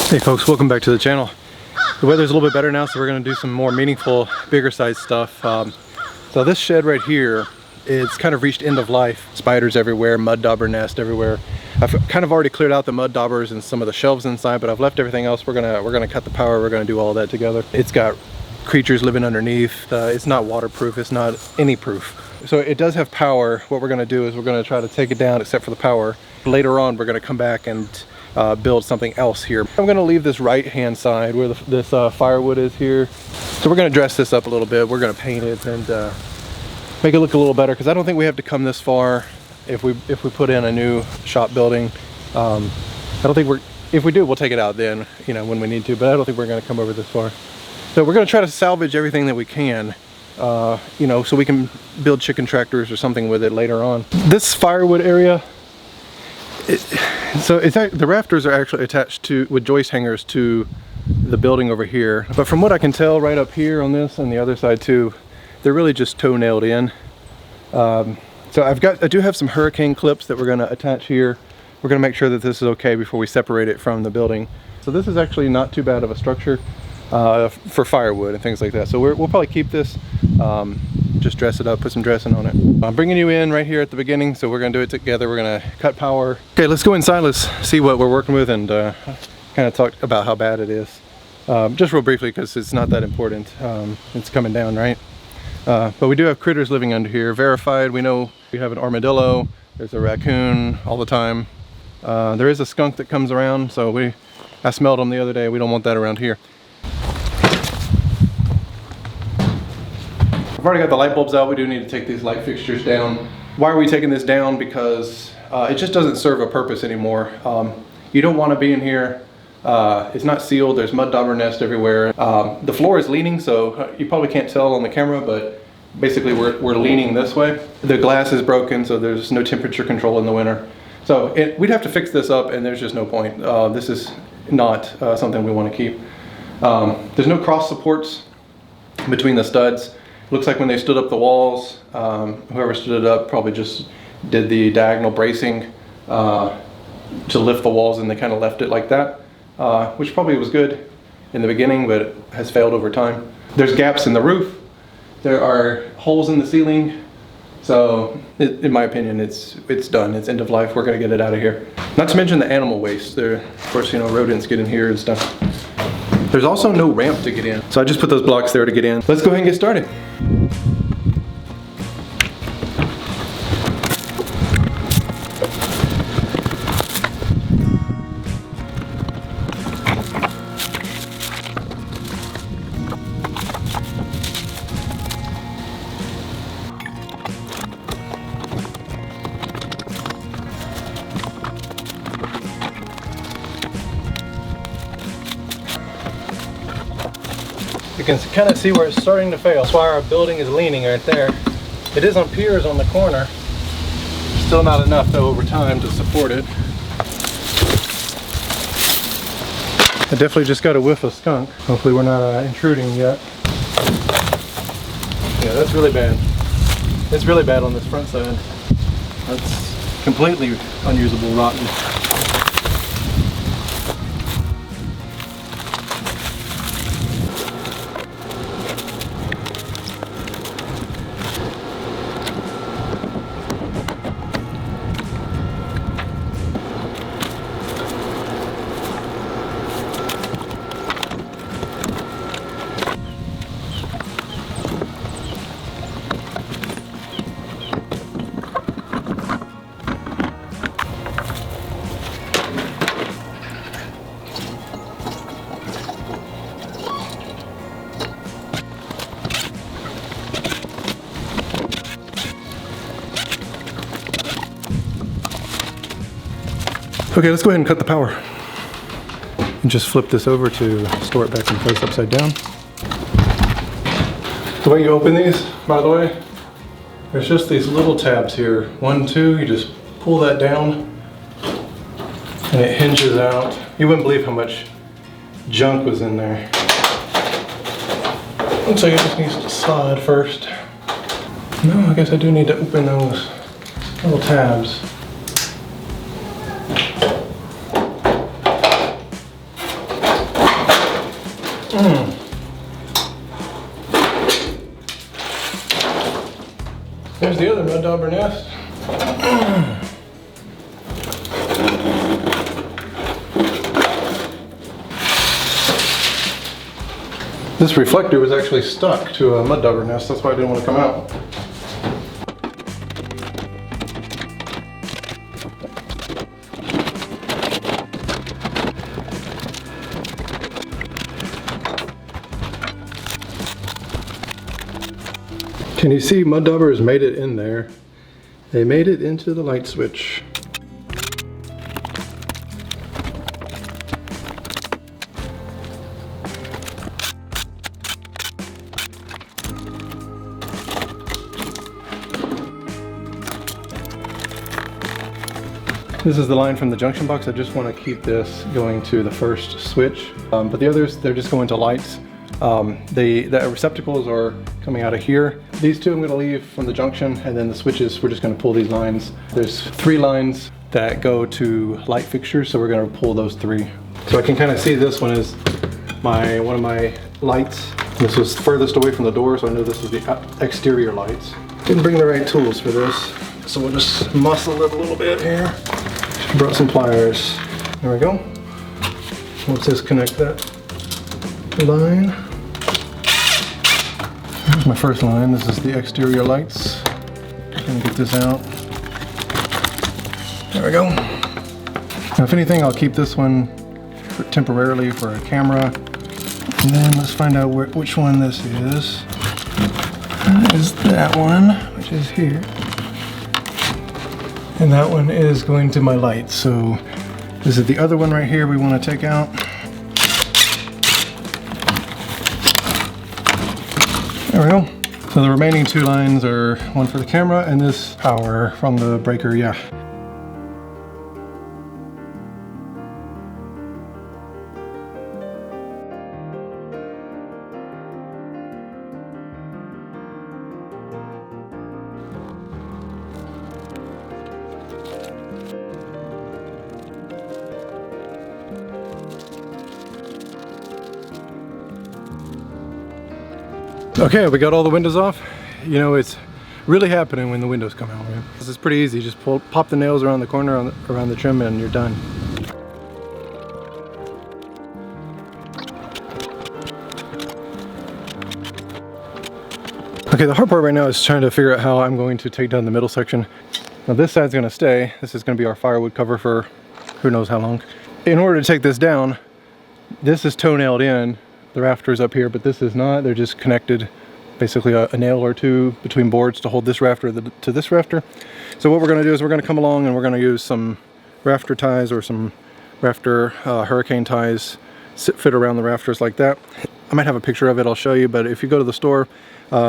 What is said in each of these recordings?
Hey folks, welcome back to the channel. The weather's a little bit better now, so we're going to do some more meaningful, bigger size stuff. So this shed right here, it's kind of reached end of life. Spiders everywhere, mud dauber nest everywhere. I've kind of already cleared out the mud daubers and some of the shelves inside, but I've left everything else. We're gonna cut the power. We're gonna do all that together. It's got creatures living underneath. It's not waterproof. It's not any proof. So it does have power. What we're gonna do is we're gonna try to take it down except for the power. Later on, we're gonna come back and build something else here. I'm gonna leave this right hand side where this firewood is here. So we're gonna dress this up a little bit. We're gonna paint it and make it look a little better, because I don't think we have to come this far if we put in a new shop building. I don't think if we do, we'll take it out then, you know, when we need to, but I don't think we're gonna come over this far. So we're gonna try to salvage everything that we can, you know, so we can build chicken tractors or something with it later on. This firewood area, the rafters are actually attached with joist hangers to the building over here. But from what I can tell, right up here on this and the other side too, they're really just toe nailed in. So I do have some hurricane clips that we're going to attach here. We're going to make sure that this is okay before we separate it from the building. So this is actually not too bad of a structure for firewood and things like that. So we'll probably keep this, just dress it up, put some dressing on it. I'm bringing you in right here at the beginning, so we're going to do it together. We're going to cut power. Okay, let's go inside. Let's see what we're working with and kind of talk about how bad it is. Just real briefly, because it's not that important. It's coming down, right? But we do have critters living under here. Verified, we know we have an armadillo. There's a raccoon all the time. There is a skunk that comes around, so I smelled them the other day. We don't want that around here. I've already got the light bulbs out. We do need to take these light fixtures down. Why are we taking this down? Because it just doesn't serve a purpose anymore. You don't want to be in here. It's not sealed. There's mud dauber nest everywhere. The floor is leaning, so you probably can't tell on the camera, but basically we're leaning this way. The glass is broken, so there's no temperature control in the winter. So we'd have to fix this up, and there's just no point. This is not something we want to keep. There's no cross supports between the studs. Looks like when they stood up the walls, whoever stood it up probably just did the diagonal bracing to lift the walls, and they kind of left it like that. Which probably was good in the beginning, but has failed over time. There's gaps in the roof. There are holes in the ceiling. So, in my opinion, it's done. It's end of life. We're gonna get it out of here. Not to mention the animal waste. There, of course, you know, rodents get in here and stuff. There's also no ramp to get in. So I just put those blocks there to get in. Let's go ahead and get started. You can kind of see where it's starting to fail. That's why our building is leaning right there. It is on piers on the corner. Still not enough though over time to support it. I definitely just got a whiff of skunk. Hopefully we're not intruding yet. Yeah, that's really bad. It's really bad on this front side. That's completely unusable, rotten. Okay, let's go ahead and cut the power. And just flip this over to store it back in place upside down. The way you open these, by the way, there's just these little tabs here. 1, 2, you just pull that down and it hinges out. You wouldn't believe how much junk was in there. Looks like it just needs to slide first. No, I guess I do need to open those little tabs. mud dauber nest. This reflector was actually stuck to a mud dauber nest, that's why I didn't want to come out. Can you see mud daubers made it in there? They made it into the light switch. This is the line from the junction box. I just want to keep this going to the first switch, but the others, they're just going to lights. The receptacles are coming out of here. These two I'm going to leave from the junction, and then the switches, we're just going to pull these lines. There's 3 lines that go to light fixtures, so we're going to pull those 3. So I can kind of see this one is one of my lights. This was furthest away from the door, so I know this is the exterior lights. Didn't bring the right tools for this, so we'll just muscle it a little bit here. Brought some pliers. There we go. We'll disconnect that line. Here's my first line. This is the exterior lights. Gonna get this out. There we go. Now, if anything, I'll keep this one temporarily for a camera. And then let's find out which one this is. That is that one, which is here. And that one is going to my light. So this is the other one right here we want to take out. There we go. So the remaining 2 lines are one for the camera and this power from the breaker, yeah. Okay, we got all the windows off. You know, it's really happening when the windows come out, right? This is pretty easy. Just pop the nails around the corner, around the trim, and you're done. Okay, the hard part right now is trying to figure out how I'm going to take down the middle section. Now this side's gonna stay. This is gonna be our firewood cover for who knows how long. In order to take this down, this is toe-nailed in. The rafters up here, but this is not. They're just connected, basically a nail or 2 between boards to hold this rafter to this rafter. So what we're going to do is we're going to come along and we're going to use some rafter ties or some rafter hurricane ties, fit around the rafters like that. I might have a picture of it, I'll show you, but if you go to the store,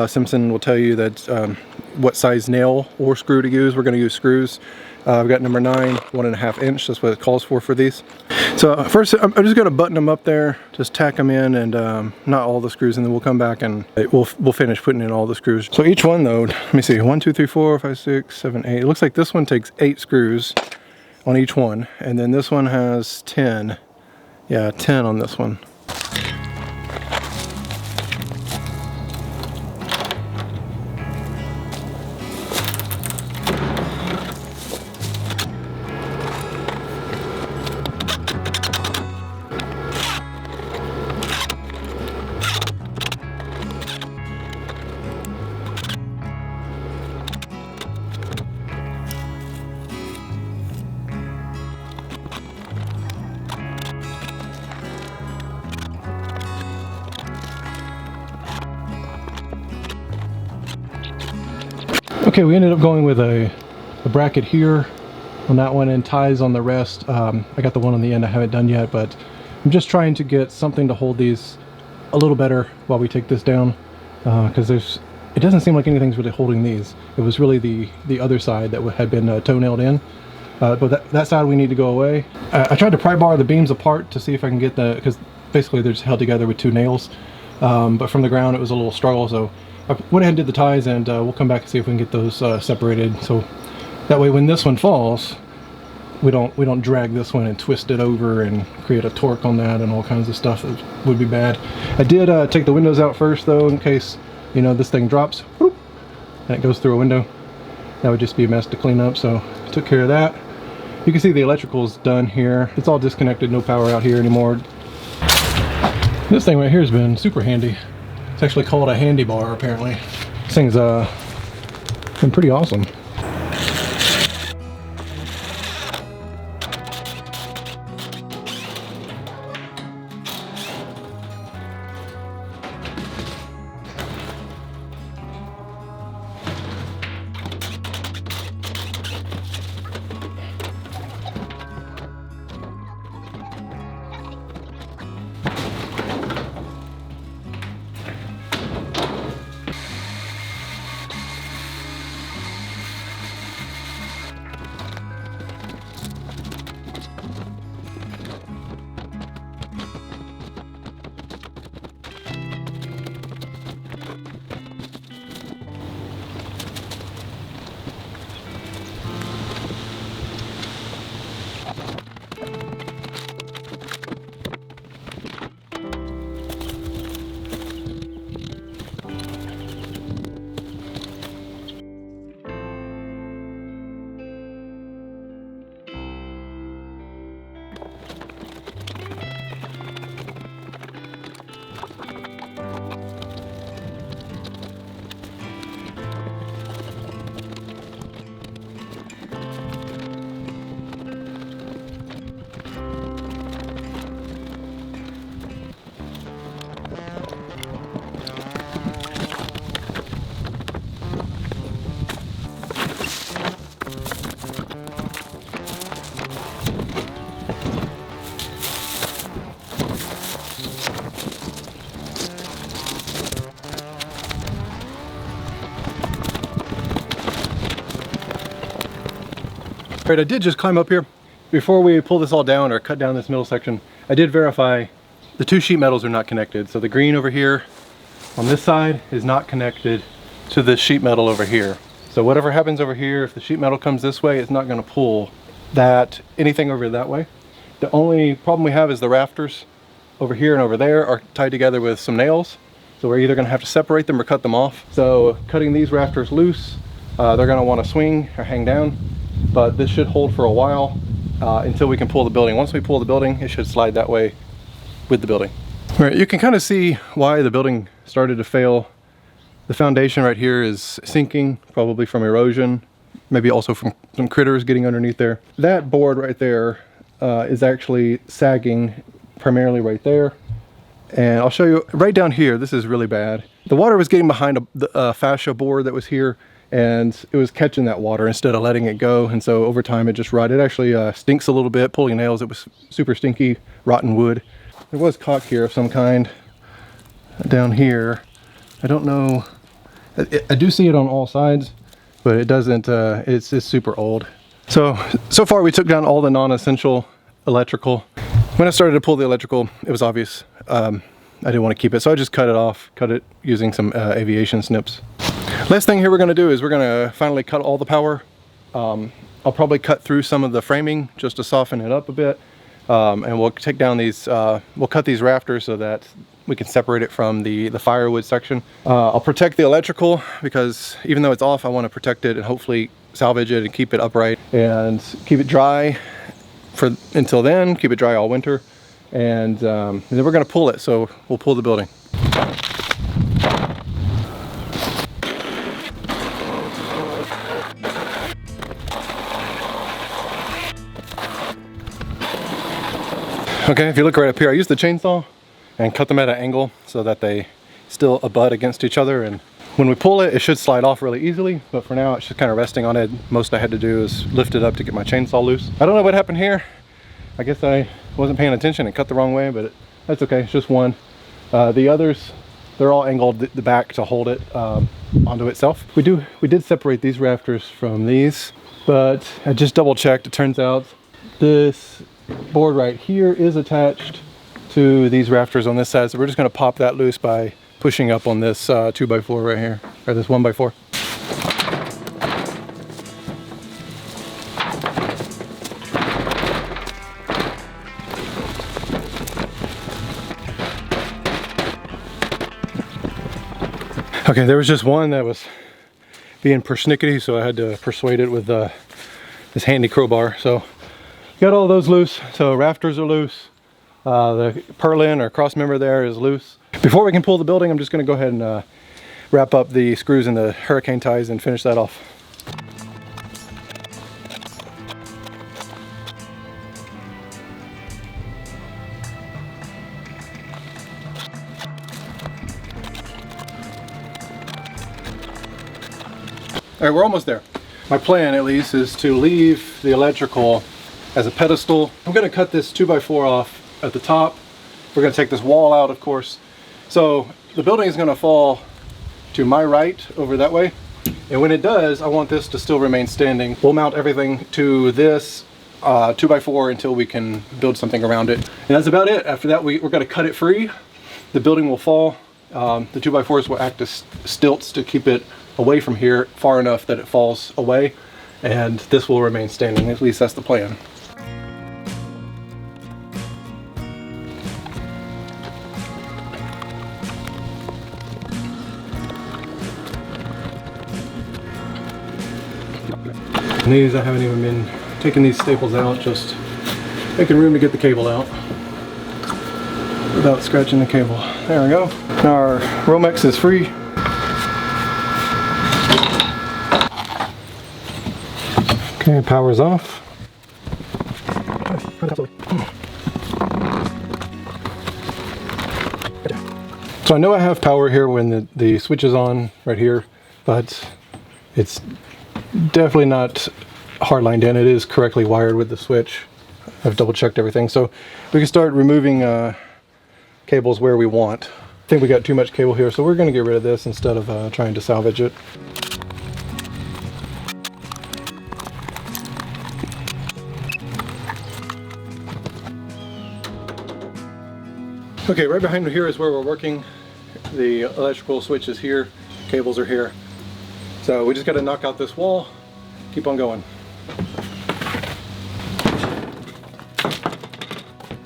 Simpson will tell you that what size nail or screw to use. We're going to use screws. I've got number 9, 1.5 inch. That's what it calls for these. So first, I'm just going to button them up there, just tack them in, and not all the screws, and then we'll come back and we'll finish putting in all the screws. So each one though, let me see, 1, 2, 3, 4, 5, 6, 7, 8. It looks like this one takes 8 screws on each one, and then this one has 10. Yeah, 10 on this one. Okay, we ended up going with a bracket here on that one and ties on the rest. I got the one on the end I haven't done yet, but I'm just trying to get something to hold these a little better while we take this down, because it doesn't seem like anything's really holding these. It was really the other side that had been toe-nailed in, but that side we need to go away. I tried to pry bar the beams apart to see if I can get because basically they're just held together with 2 nails, but from the ground it was a little struggle, so I went ahead and did the ties, and we'll come back and see if we can get those separated. So that way when this one falls, we don't drag this one and twist it over and create a torque on that and all kinds of stuff that would be bad. I did take the windows out first though, in case, you know, this thing drops, whoop, and it goes through a window. that would just be a mess to clean up, so took care of that. You can see the electrical's done here. It's all disconnected, no power out here anymore. This thing right here has been super handy. It's actually called a handy bar apparently. This thing's been pretty awesome. Alright, I did just climb up here. Before we pull this all down or cut down this middle section, I did verify the two sheet metals are not connected. So the green over here on this side is not connected to the sheet metal over here. So whatever happens over here, if the sheet metal comes this way, it's not going to pull anything over that way. The only problem we have is the rafters over here and over there are tied together with some nails. So we're either going to have to separate them or cut them off. So cutting these rafters loose, they're going to want to swing or hang down. But this should hold for a while until we can pull the building. Once we pull the building, it should slide that way with the building. All right, you can kind of see why the building started to fail. The foundation right here is sinking, probably from erosion, maybe also from some critters getting underneath there. That board right there is actually sagging primarily right there. And I'll show you right down here, this is really bad. The water was getting behind the fascia board that was here, and it was catching that water instead of letting it go, and so over time it just rotted. It actually stinks a little bit, pulling nails. It was super stinky, rotten wood. There was caulk here of some kind down here. I don't know, I do see it on all sides, but it doesn't, it's super old. So far we took down all the non-essential electrical. When I started to pull the electrical, it was obvious I didn't want to keep it, so I just cut it using some aviation snips. Last thing here we're going to do is we're going to finally cut all the power. I'll probably cut through some of the framing just to soften it up a bit, and we'll take down these, we'll cut these rafters so that we can separate it from the firewood section. I'll protect the electrical because even though it's off, I want to protect it and hopefully salvage it and keep it upright and keep it dry until then, keep it dry all winter, and then we're going to pull it, so we'll pull the building. Okay, if you look right up here, I used the chainsaw and cut them at an angle so that they still abut against each other, and when we pull it, it should slide off really easily, but for now it's just kind of resting on it. Most I had to do is lift it up to get my chainsaw loose. I don't know what happened here. I guess I wasn't paying attention and cut the wrong way, but that's okay, it's just one. The others, they're all angled the back to hold it onto itself. We did separate these rafters from these, but I just double checked. It turns out this board right here is attached to these rafters on this side, so we're just going to pop that loose by pushing up on this 2x4 right here, or this 1x4. Okay, there was just one that was being persnickety, so I had to persuade it with this handy crowbar. So got all those loose. So rafters are loose. The purlin or cross member there is loose. Before we can pull the building, I'm just going to go ahead and wrap up the screws and the hurricane ties and finish that off. All right, we're almost there. My plan, at least, is to leave the electrical as a pedestal. I'm going to cut this 2x4 off at the top. We're going to take this wall out, of course. So the building is going to fall to my right over that way. And when it does, I want this to still remain standing. We'll mount everything to this 2x4 until we can build something around it. And that's about it. After that, we're going to cut it free. The building will fall. The 2x4s will act as stilts to keep it away from here far enough that it falls away, and this will remain standing. At least that's the plan. And these, I haven't even been taking these staples out, just making room to get the cable out without scratching the cable. There we go. Now our Romex is free. Okay, power's off. So I know I have power here when the switch is on right here, but it's definitely not hardlined in. It is correctly wired with the switch. I've double checked everything. So we can start removing cables where we want. I think we got too much cable here, so we're going to get rid of this instead of trying to salvage it. Okay, right behind me here is where we're working. The electrical switch is here, cables are here. So we just got to knock out this wall, keep on going.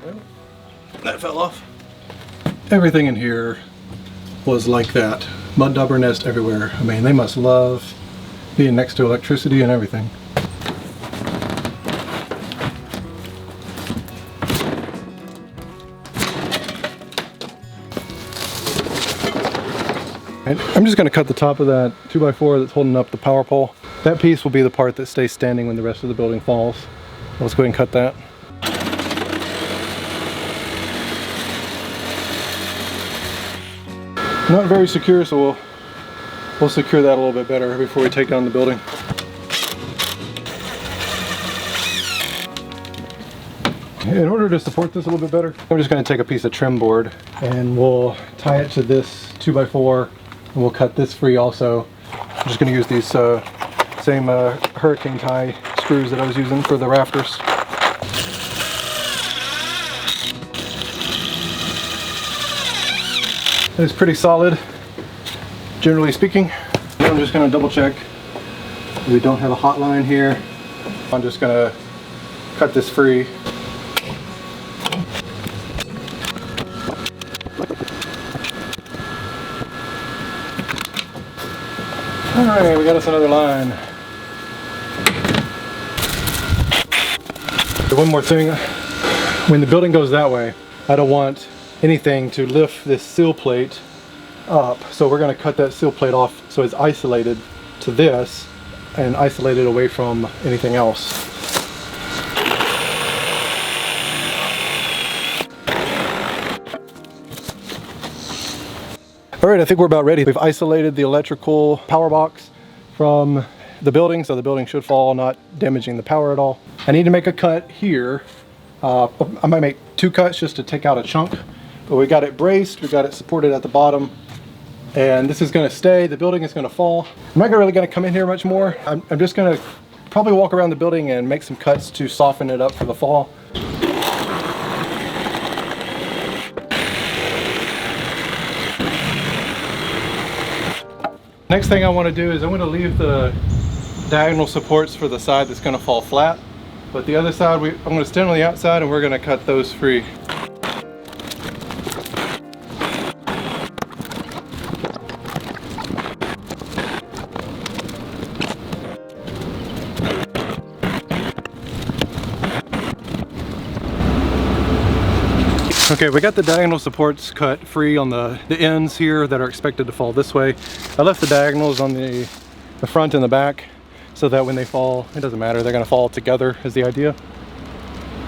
Well, that fell off. Everything in here was like that. Mud dauber nest everywhere. I mean, they must love being next to electricity and everything. I'm just going to cut the top of that 2x4 that's holding up the power pole. That piece will be the part that stays standing when the rest of the building falls. Let's go ahead and cut that. Not very secure, so we'll secure that a little bit better before we take down the building. In order to support this a little bit better, I'm just going to take a piece of trim board and we'll tie it to this 2x4. And we'll cut this free also. I'm just going to use these same hurricane tie screws that I was using for the rafters. It's pretty solid, generally speaking. I'm just going to double check. We don't have a hot line here. I'm just going to cut this free. Alright, we got us another line. One more thing, when the building goes that way, I don't want anything to lift this sill plate up, so we're going to cut that sill plate off so it's isolated to this and isolated away from anything else. Alright, I think we're about ready. We've isolated the electrical power box from the building, so the building should fall, not damaging the power at all. I need to make a cut here. I might make 2 cuts just to take out a chunk, but we got it braced, we got it supported at the bottom, and this is going to stay. The building is going to fall. I'm not really going to come in here much more. I'm just going to probably walk around the building and make some cuts to soften it up for the fall. Next thing I want to do is I'm going to leave the diagonal supports for the side that's going to fall flat, but the other side, I'm going to stand on the outside and we're going to cut those free. Okay, we got the diagonal supports cut free on the ends here that are expected to fall this way. I left the diagonals on the front and the back so that when they fall, it doesn't matter, they're gonna fall together is the idea.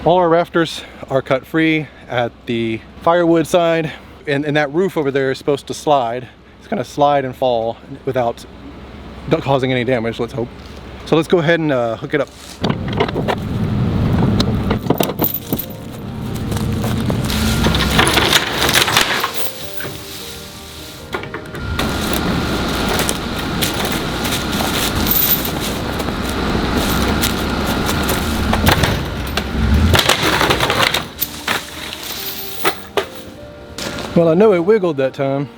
All our rafters are cut free at the firewood side, and that roof over there is supposed to slide. It's gonna slide and fall without causing any damage, let's hope. So let's go ahead and hook it up. Well, I know it wiggled that time.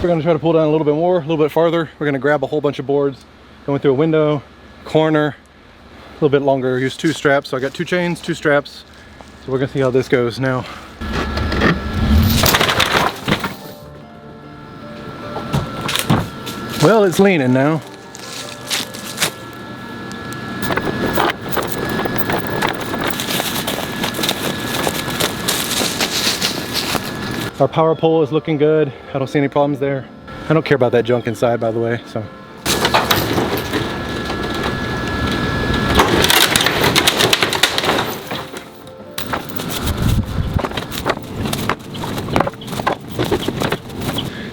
We're going to try to pull down a little bit more, a little bit farther. We're going to grab a whole bunch of boards, going through a window, corner, a little bit longer. Use 2 straps. So I got 2 chains, 2 straps. So we're going to see how this goes now. Well, it's leaning now. Our power pole is looking good. I don't see any problems there. I don't care about that junk inside, by the way, so.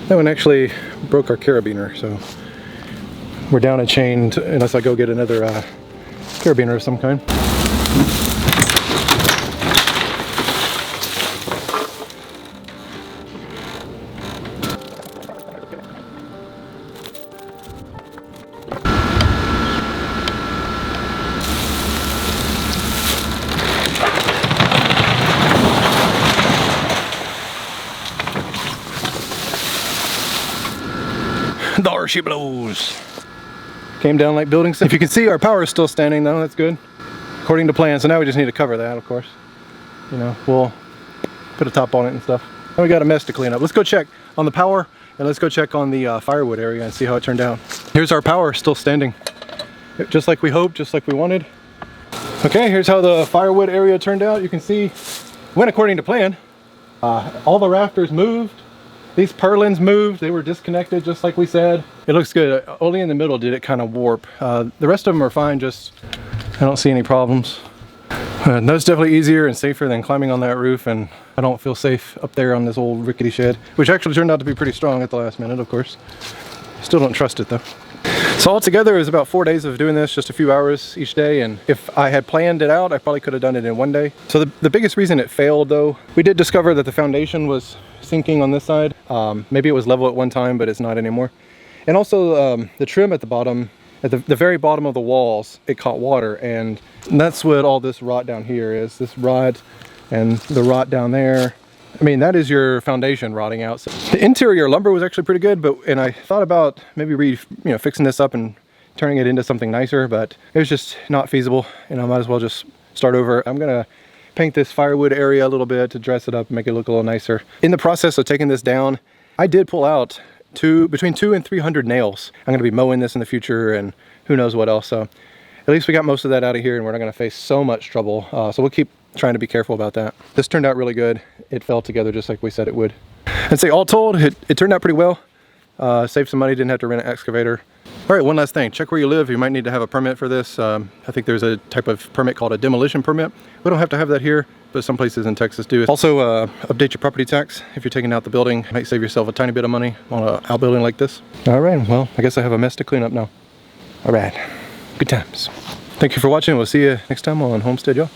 That one actually broke our carabiner, so we're down a chain unless I go get another carabiner of some kind. There she blows. Came down like building stuff. If you can see, our power is still standing though, that's good. According to plan, so now we just need to cover that, of course. You know, we'll put a top on it and stuff. Now we got a mess to clean up. Let's go check on the power and let's go check on the firewood area and see how it turned out. Here's our power still standing. Just like we hoped, just like we wanted. Okay, here's how the firewood area turned out. You can see, went according to plan. All the rafters moved. These purlins moved, they were disconnected just like we said. It looks good, only in the middle did it kind of warp. The rest of them are fine, just I don't see any problems. That's definitely easier and safer than climbing on that roof, and I don't feel safe up there on this old rickety shed, which actually turned out to be pretty strong at the last minute, of course. Still don't trust it though. So altogether it was about 4 days of doing this, just a few hours each day, and if I had planned it out, I probably could have done it in 1 day. So the biggest reason it failed though, we did discover that the foundation was sinking on this side. Maybe it was level at one time, but it's not anymore. And also the trim at the bottom, at the very bottom of the walls, it caught water, and that's what all this rot down here is. This rot and the rot down there. I mean, that is your foundation rotting out. So the interior lumber was actually pretty good, and I thought about maybe fixing this up and turning it into something nicer, but it was just not feasible, and I might as well just start over. I'm gonna paint this firewood area a little bit to dress it up and make it look a little nicer. In the process of taking this down, I did pull out between 200 and 300 nails. I'm gonna be mowing this in the future and who knows what else. So at least we got most of that out of here and we're not gonna face so much trouble. So we'll keep trying to be careful about that. This turned out really good. It fell together just like we said it would. I'd say all told, it turned out pretty well. Saved some money, didn't have to rent an excavator. All right, one last thing, check where you live. You might need to have a permit for this. I think there's a type of permit called a demolition permit. We don't have to have that here, but some places in Texas do. Also, update your property tax. If you're taking out the building, you might save yourself a tiny bit of money on an outbuilding like this. All right, well, I guess I have a mess to clean up now. All right, good times. Thank you for watching. We'll see you next time on Homestead, y'all.